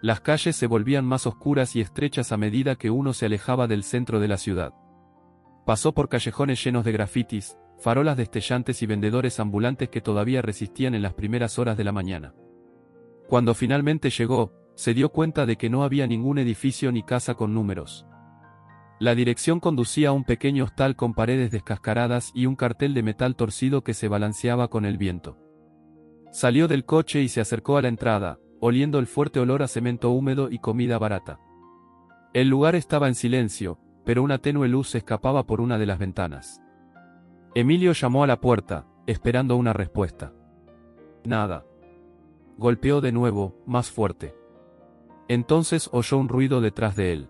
Las calles se volvían más oscuras y estrechas a medida que uno se alejaba del centro de la ciudad. Pasó por callejones llenos de grafitis, farolas destellantes y vendedores ambulantes que todavía resistían en las primeras horas de la mañana. Cuando finalmente llegó, se dio cuenta de que no había ningún edificio ni casa con números. La dirección conducía a un pequeño hostal con paredes descascaradas y un cartel de metal torcido que se balanceaba con el viento. Salió del coche y se acercó a la entrada, oliendo el fuerte olor a cemento húmedo y comida barata. El lugar estaba en silencio, pero una tenue luz se escapaba por una de las ventanas. Emilio llamó a la puerta, esperando una respuesta. Nada. Golpeó de nuevo, más fuerte. Entonces oyó un ruido detrás de él.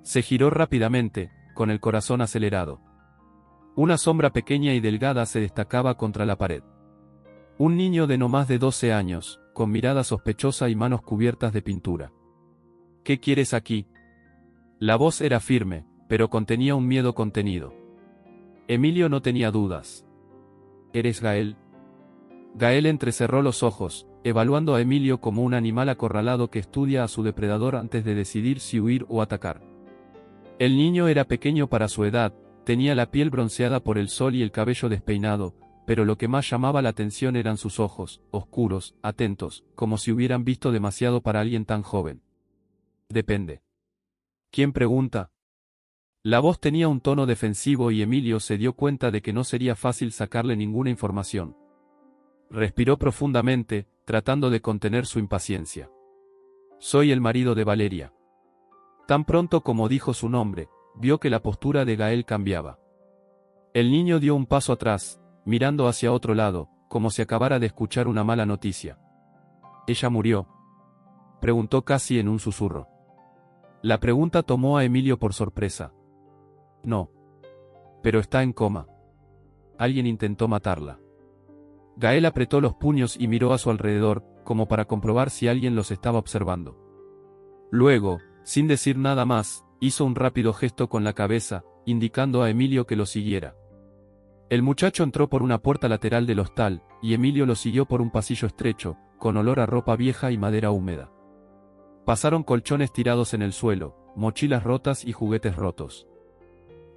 Se giró rápidamente, con el corazón acelerado. Una sombra pequeña y delgada se destacaba contra la pared. Un niño de no más de 12 años, con mirada sospechosa y manos cubiertas de pintura. ¿Qué quieres aquí? La voz era firme, pero contenía un miedo contenido. Emilio no tenía dudas. ¿Eres Gael? Gael entrecerró los ojos, evaluando a Emilio como un animal acorralado que estudia a su depredador antes de decidir si huir o atacar. El niño era pequeño para su edad, tenía la piel bronceada por el sol y el cabello despeinado, pero lo que más llamaba la atención eran sus ojos, oscuros, atentos, como si hubieran visto demasiado para alguien tan joven. Depende. ¿Quién pregunta? La voz tenía un tono defensivo y Emilio se dio cuenta de que no sería fácil sacarle ninguna información. Respiró profundamente, tratando de contener su impaciencia. Soy el marido de Valeria. Tan pronto como dijo su nombre, vio que la postura de Gael cambiaba. El niño dio un paso atrás, mirando hacia otro lado, como si acabara de escuchar una mala noticia. ¿Ella murió?, preguntó casi en un susurro. La pregunta tomó a Emilio por sorpresa. No. Pero está en coma. Alguien intentó matarla. Gael apretó los puños y miró a su alrededor, como para comprobar si alguien los estaba observando. Luego, sin decir nada más, hizo un rápido gesto con la cabeza, indicando a Emilio que lo siguiera. El muchacho entró por una puerta lateral del hostal, y Emilio lo siguió por un pasillo estrecho, con olor a ropa vieja y madera húmeda. Pasaron colchones tirados en el suelo, mochilas rotas y juguetes rotos.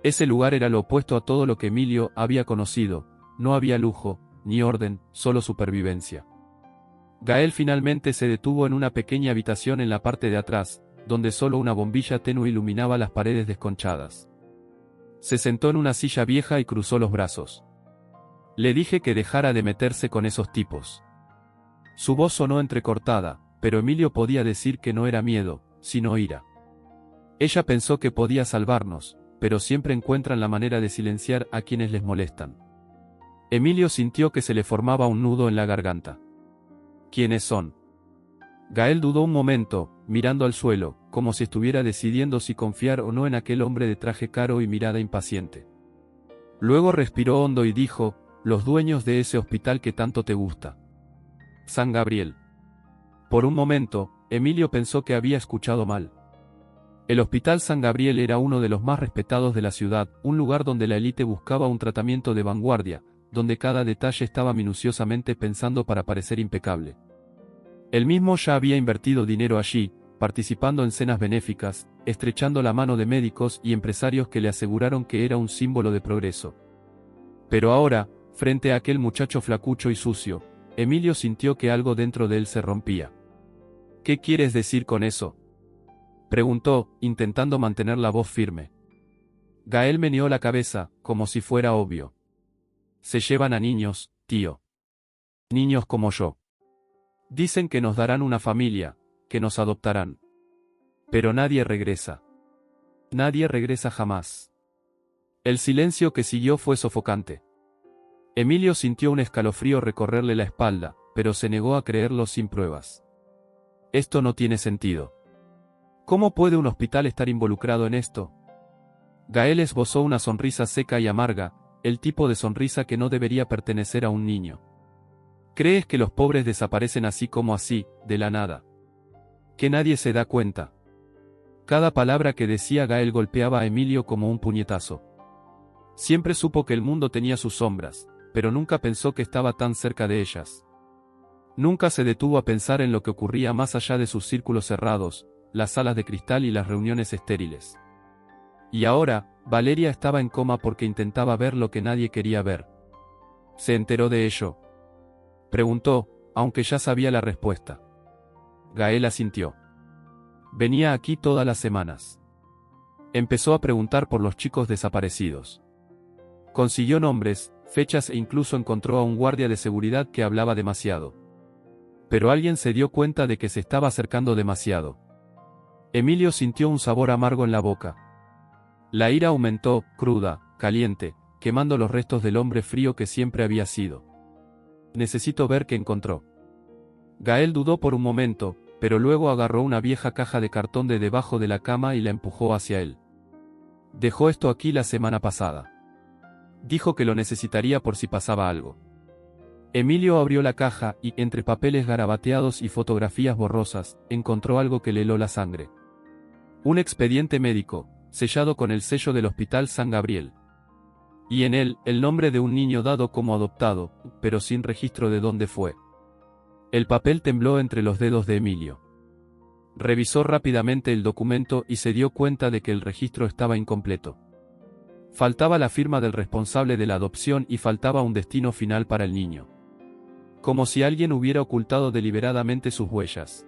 Ese lugar era lo opuesto a todo lo que Emilio había conocido, no había lujo, ni orden, solo supervivencia. Gael finalmente se detuvo en una pequeña habitación en la parte de atrás, donde solo una bombilla tenue iluminaba las paredes desconchadas. Se sentó en una silla vieja y cruzó los brazos. Le dije que dejara de meterse con esos tipos. Su voz sonó entrecortada, pero Emilio podía decir que no era miedo, sino ira. Ella pensó que podía salvarnos, pero siempre encuentran la manera de silenciar a quienes les molestan. Emilio sintió que se le formaba un nudo en la garganta. ¿Quiénes son? Gael dudó un momento, mirando al suelo, como si estuviera decidiendo si confiar o no en aquel hombre de traje caro y mirada impaciente. Luego respiró hondo y dijo: los dueños de ese hospital que tanto te gusta. San Gabriel. Por un momento, Emilio pensó que había escuchado mal. El Hospital San Gabriel era uno de los más respetados de la ciudad, un lugar donde la élite buscaba un tratamiento de vanguardia, donde cada detalle estaba minuciosamente pensado para parecer impecable. Él mismo ya había invertido dinero allí, participando en cenas benéficas, estrechando la mano de médicos y empresarios que le aseguraron que era un símbolo de progreso. Pero ahora, frente a aquel muchacho flacucho y sucio, Emilio sintió que algo dentro de él se rompía. ¿Qué quieres decir con eso?, preguntó, intentando mantener la voz firme. Gael meneó la cabeza, como si fuera obvio. Se llevan a niños, tío. Niños como yo. Dicen que nos darán una familia, que nos adoptarán. Pero nadie regresa. Nadie regresa jamás. El silencio que siguió fue sofocante. Emilio sintió un escalofrío recorrerle la espalda, pero se negó a creerlo sin pruebas. Esto no tiene sentido. ¿Cómo puede un hospital estar involucrado en esto? Gael esbozó una sonrisa seca y amarga, el tipo de sonrisa que no debería pertenecer a un niño. ¿Crees que los pobres desaparecen así como así, de la nada? ¿Que nadie se da cuenta? Cada palabra que decía Gael golpeaba a Emilio como un puñetazo. Siempre supo que el mundo tenía sus sombras, pero nunca pensó que estaba tan cerca de ellas. Nunca se detuvo a pensar en lo que ocurría más allá de sus círculos cerrados, las salas de cristal y las reuniones estériles. Y ahora, Valeria estaba en coma porque intentaba ver lo que nadie quería ver. ¿Se enteró de ello?, preguntó, aunque ya sabía la respuesta. Gael asintió. Venía aquí todas las semanas. Empezó a preguntar por los chicos desaparecidos. Consiguió nombres, fechas e incluso encontró a un guardia de seguridad que hablaba demasiado. Pero alguien se dio cuenta de que se estaba acercando demasiado. Emilio sintió un sabor amargo en la boca. La ira aumentó, cruda, caliente, quemando los restos del hombre frío que siempre había sido. Necesito ver qué encontró. Gael dudó por un momento, pero luego agarró una vieja caja de cartón de debajo de la cama y la empujó hacia él. Dejó esto aquí la semana pasada. Dijo que lo necesitaría por si pasaba algo. Emilio abrió la caja y, entre papeles garabateados y fotografías borrosas, encontró algo que le heló la sangre. Un expediente médico, sellado con el sello del Hospital San Gabriel. Y en él, el nombre de un niño dado como adoptado, pero sin registro de dónde fue. El papel tembló entre los dedos de Emilio. Revisó rápidamente el documento y se dio cuenta de que el registro estaba incompleto. Faltaba la firma del responsable de la adopción y faltaba un destino final para el niño. Como si alguien hubiera ocultado deliberadamente sus huellas.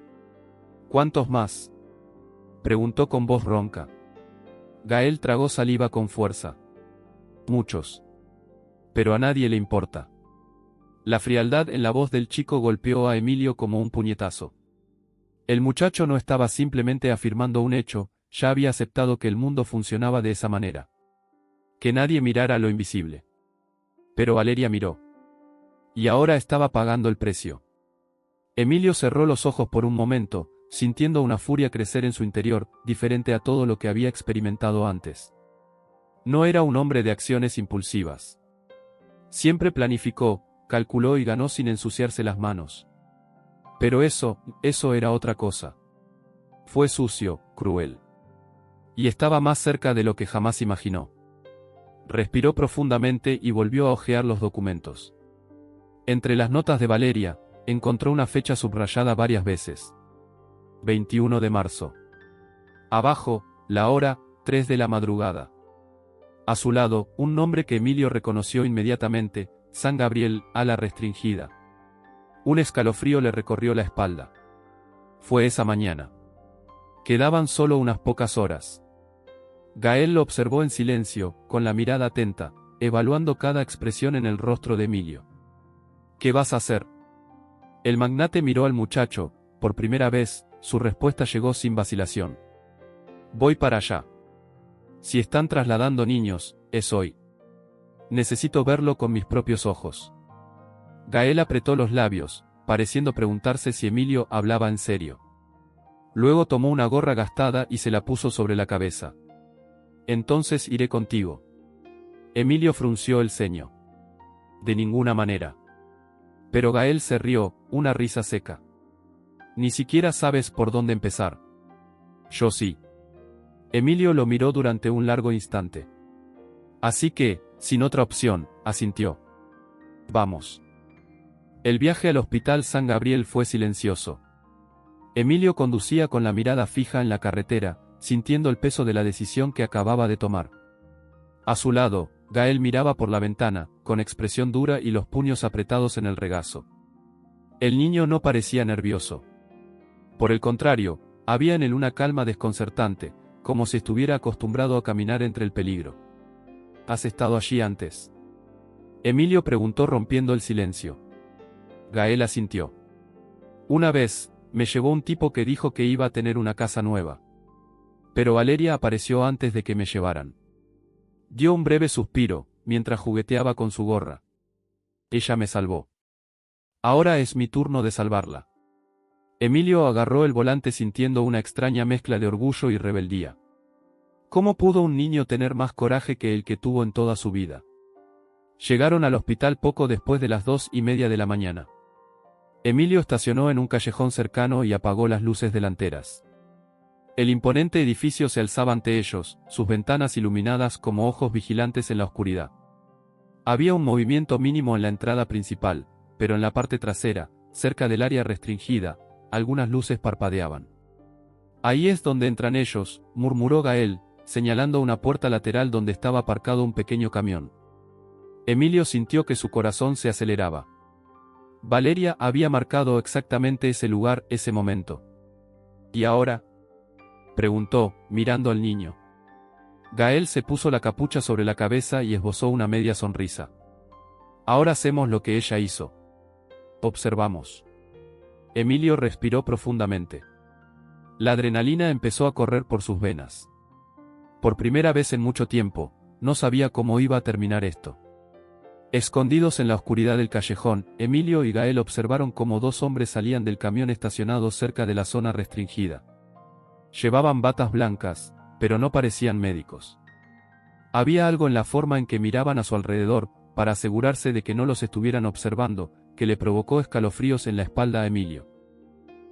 ¿Cuántos más?, preguntó con voz ronca. Gael tragó saliva con fuerza. Muchos. Pero a nadie le importa. La frialdad en la voz del chico golpeó a Emilio como un puñetazo. El muchacho no estaba simplemente afirmando un hecho, ya había aceptado que el mundo funcionaba de esa manera. Que nadie mirara lo invisible. Pero Valeria miró. Y ahora estaba pagando el precio. Emilio cerró los ojos por un momento, sintiendo una furia crecer en su interior, diferente a todo lo que había experimentado antes. No era un hombre de acciones impulsivas. Siempre planificó, calculó y ganó sin ensuciarse las manos. Pero eso era otra cosa. Fue sucio, cruel. Y estaba más cerca de lo que jamás imaginó. Respiró profundamente y volvió a hojear los documentos. Entre las notas de Valeria, encontró una fecha subrayada varias veces. 21 de marzo. Abajo, la hora, 3 de la madrugada. A su lado, un nombre que Emilio reconoció inmediatamente, San Gabriel, ala restringida. Un escalofrío le recorrió la espalda. Fue esa mañana. Quedaban solo unas pocas horas. Gael lo observó en silencio, con la mirada atenta, evaluando cada expresión en el rostro de Emilio. ¿Qué vas a hacer? El magnate miró al muchacho, por primera vez, su respuesta llegó sin vacilación. Voy para allá. Si están trasladando niños, es hoy. Necesito verlo con mis propios ojos. Gael apretó los labios, pareciendo preguntarse si Emilio hablaba en serio. Luego tomó una gorra gastada y se la puso sobre la cabeza. Entonces iré contigo. Emilio frunció el ceño. De ninguna manera. Pero Gael se rió, una risa seca. Ni siquiera sabes por dónde empezar. Yo sí. Emilio lo miró durante un largo instante. Así que, sin otra opción, asintió. Vamos. El viaje al Hospital San Gabriel fue silencioso. Emilio conducía con la mirada fija en la carretera, sintiendo el peso de la decisión que acababa de tomar. A su lado, Gael miraba por la ventana, con expresión dura y los puños apretados en el regazo. El niño no parecía nervioso. Por el contrario, había en él una calma desconcertante, como si estuviera acostumbrado a caminar entre el peligro. ¿Has estado allí antes? Emilio preguntó rompiendo el silencio. Gael asintió. Una vez, me llevó un tipo que dijo que iba a tener una casa nueva. Pero Valeria apareció antes de que me llevaran. Dio un breve suspiro, mientras jugueteaba con su gorra. Ella me salvó. Ahora es mi turno de salvarla. Emilio agarró el volante sintiendo una extraña mezcla de orgullo y rebeldía. ¿Cómo pudo un niño tener más coraje que el que tuvo en toda su vida? Llegaron al hospital poco después de las 2:30 de la mañana. Emilio estacionó en un callejón cercano y apagó las luces delanteras. El imponente edificio se alzaba ante ellos, sus ventanas iluminadas como ojos vigilantes en la oscuridad. Había un movimiento mínimo en la entrada principal, pero en la parte trasera, cerca del área restringida, algunas luces parpadeaban. Ahí es donde entran ellos, murmuró Gael, señalando una puerta lateral donde estaba aparcado un pequeño camión. Emilio sintió que su corazón se aceleraba. Valeria había marcado exactamente ese lugar, ese momento. ¿Y ahora? Preguntó, mirando al niño. Gael se puso la capucha sobre la cabeza y esbozó una media sonrisa. Ahora hacemos lo que ella hizo. Observamos. Emilio respiró profundamente. La adrenalina empezó a correr por sus venas. Por primera vez en mucho tiempo, no sabía cómo iba a terminar esto. Escondidos en la oscuridad del callejón, Emilio y Gael observaron cómo dos hombres salían del camión estacionado cerca de la zona restringida. Llevaban batas blancas, pero no parecían médicos. Había algo en la forma en que miraban a su alrededor, para asegurarse de que no los estuvieran observando, que le provocó escalofríos en la espalda a Emilio.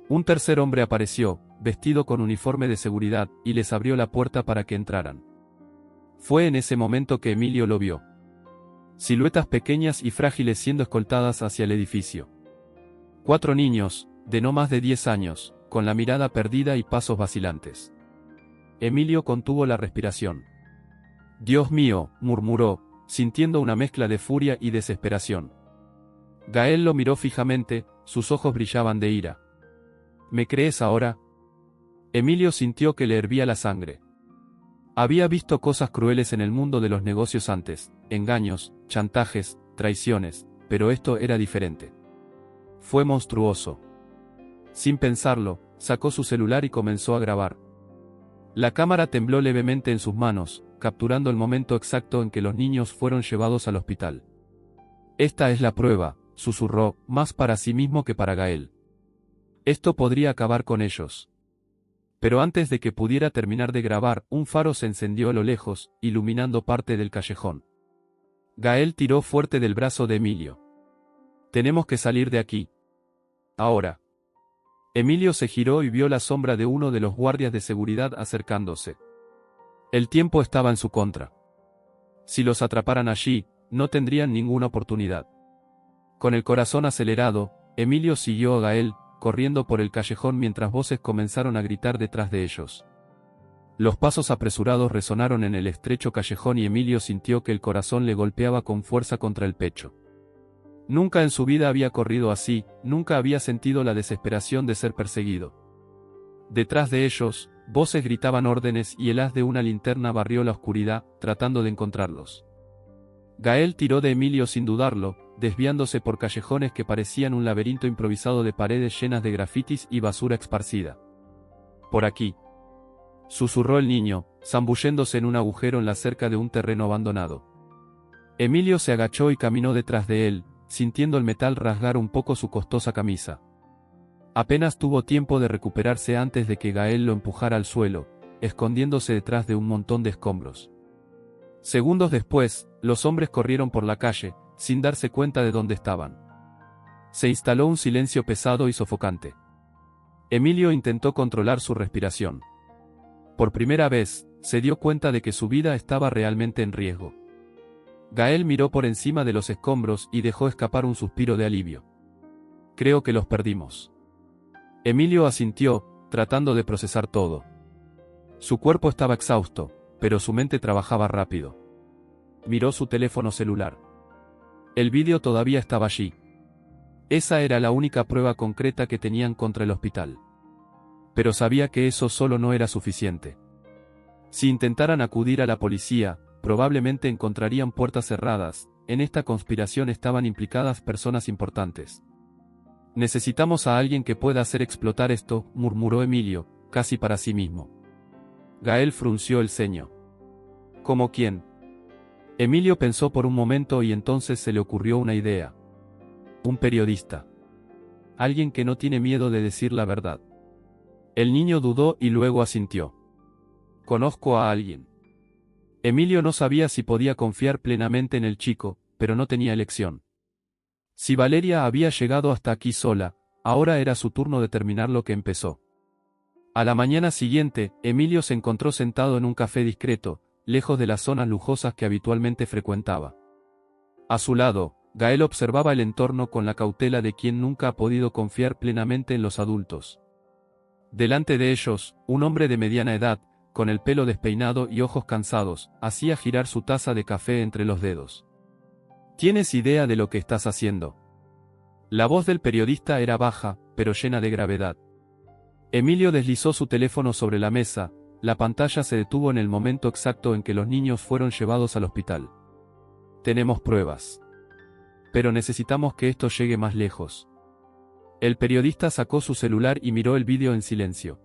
Un tercer hombre apareció, vestido con uniforme de seguridad, y les abrió la puerta para que entraran. Fue en ese momento que Emilio lo vio. Siluetas pequeñas y frágiles siendo escoltadas hacia el edificio. 4 niños, de no más de 10 años, con la mirada perdida y pasos vacilantes. Emilio contuvo la respiración. Dios mío, murmuró, sintiendo una mezcla de furia y desesperación. Gael lo miró fijamente, sus ojos brillaban de ira. ¿Me crees ahora? Emilio sintió que le hervía la sangre. Había visto cosas crueles en el mundo de los negocios antes, engaños, chantajes, traiciones, pero esto era diferente. Fue monstruoso. Sin pensarlo, sacó su celular y comenzó a grabar. La cámara tembló levemente en sus manos, capturando el momento exacto en que los niños fueron llevados al hospital. Esta es la prueba, susurró, más para sí mismo que para Gael. Esto podría acabar con ellos. Pero antes de que pudiera terminar de grabar, un faro se encendió a lo lejos, iluminando parte del callejón. Gael tiró fuerte del brazo de Emilio. Tenemos que salir de aquí. Ahora. Emilio se giró y vio la sombra de uno de los guardias de seguridad acercándose. El tiempo estaba en su contra. Si los atraparan allí, no tendrían ninguna oportunidad. Con el corazón acelerado, Emilio siguió a Gael, corriendo por el callejón mientras voces comenzaron a gritar detrás de ellos. Los pasos apresurados resonaron en el estrecho callejón y Emilio sintió que el corazón le golpeaba con fuerza contra el pecho. Nunca en su vida había corrido así, nunca había sentido la desesperación de ser perseguido. Detrás de ellos, voces gritaban órdenes y el haz de una linterna barrió la oscuridad, tratando de encontrarlos. Gael tiró de Emilio sin dudarlo, desviándose por callejones que parecían un laberinto improvisado de paredes llenas de grafitis y basura esparcida. «Por aquí», susurró el niño, zambulléndose en un agujero en la cerca de un terreno abandonado. Emilio se agachó y caminó detrás de él, sintiendo el metal rasgar un poco su costosa camisa. Apenas tuvo tiempo de recuperarse antes de que Gael lo empujara al suelo, escondiéndose detrás de un montón de escombros. Segundos después, los hombres corrieron por la calle, sin darse cuenta de dónde estaban. Se instaló un silencio pesado y sofocante. Emilio intentó controlar su respiración. Por primera vez, se dio cuenta de que su vida estaba realmente en riesgo. Gael miró por encima de los escombros y dejó escapar un suspiro de alivio. «Creo que los perdimos». Emilio asintió, tratando de procesar todo. Su cuerpo estaba exhausto, pero su mente trabajaba rápido. Miró su teléfono celular. El vídeo todavía estaba allí. Esa era la única prueba concreta que tenían contra el hospital. Pero sabía que eso solo no era suficiente. Si intentaran acudir a la policía, probablemente encontrarían puertas cerradas. En esta conspiración estaban implicadas personas importantes. «Necesitamos a alguien que pueda hacer explotar esto», murmuró Emilio, casi para sí mismo. Gael frunció el ceño. «¿Cómo quién?». Emilio pensó por un momento y entonces se le ocurrió una idea. Un periodista. Alguien que no tiene miedo de decir la verdad. El niño dudó y luego asintió. «Conozco a alguien». Emilio no sabía si podía confiar plenamente en el chico, pero no tenía elección. Si Valeria había llegado hasta aquí sola, ahora era su turno de terminar lo que empezó. A la mañana siguiente, Emilio se encontró sentado en un café discreto, lejos de las zonas lujosas que habitualmente frecuentaba. A su lado, Gael observaba el entorno con la cautela de quien nunca ha podido confiar plenamente en los adultos. Delante de ellos, un hombre de mediana edad, con el pelo despeinado y ojos cansados, hacía girar su taza de café entre los dedos. «¿Tienes idea de lo que estás haciendo?». La voz del periodista era baja, pero llena de gravedad. Emilio deslizó su teléfono sobre la mesa, la pantalla se detuvo en el momento exacto en que los niños fueron llevados al hospital. «Tenemos pruebas. Pero necesitamos que esto llegue más lejos». El periodista sacó su celular y miró el vídeo en silencio.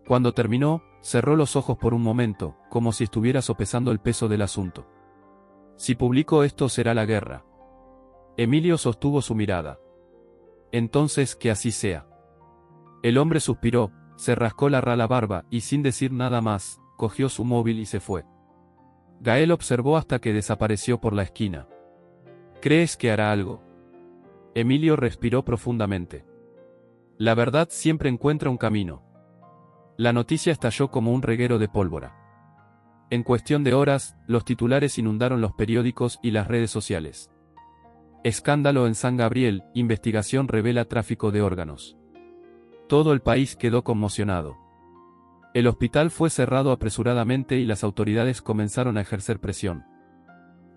Cuando terminó, cerró los ojos por un momento, como si estuviera sopesando el peso del asunto. «Si publico esto será la guerra». Emilio sostuvo su mirada. «Entonces que así sea». El hombre suspiró, se rascó la rala barba y sin decir nada más, cogió su móvil y se fue. Gael observó hasta que desapareció por la esquina. «¿Crees que hará algo?». Emilio respiró profundamente. La verdad siempre encuentra un camino. La noticia estalló como un reguero de pólvora. En cuestión de horas, los titulares inundaron los periódicos y las redes sociales. Escándalo en San Gabriel, investigación revela tráfico de órganos. Todo el país quedó conmocionado. El hospital fue cerrado apresuradamente y las autoridades comenzaron a ejercer presión.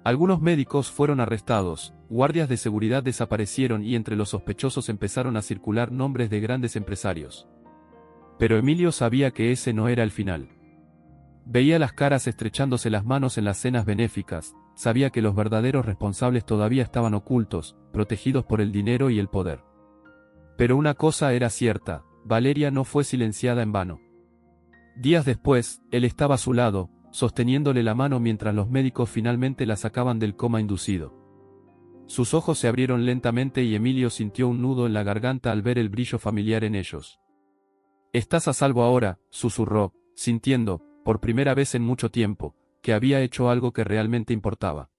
Algunos médicos fueron arrestados, guardias de seguridad desaparecieron y entre los sospechosos empezaron a circular nombres de grandes empresarios. Pero Emilio sabía que ese no era el final. Veía las caras estrechándose las manos en las cenas benéficas, sabía que los verdaderos responsables todavía estaban ocultos, protegidos por el dinero y el poder. Pero una cosa era cierta, Valeria no fue silenciada en vano. Días después, él estaba a su lado, sosteniéndole la mano mientras los médicos finalmente la sacaban del coma inducido. Sus ojos se abrieron lentamente y Emilio sintió un nudo en la garganta al ver el brillo familiar en ellos. «Estás a salvo ahora», susurró, sintiendo, por primera vez en mucho tiempo, que había hecho algo que realmente importaba.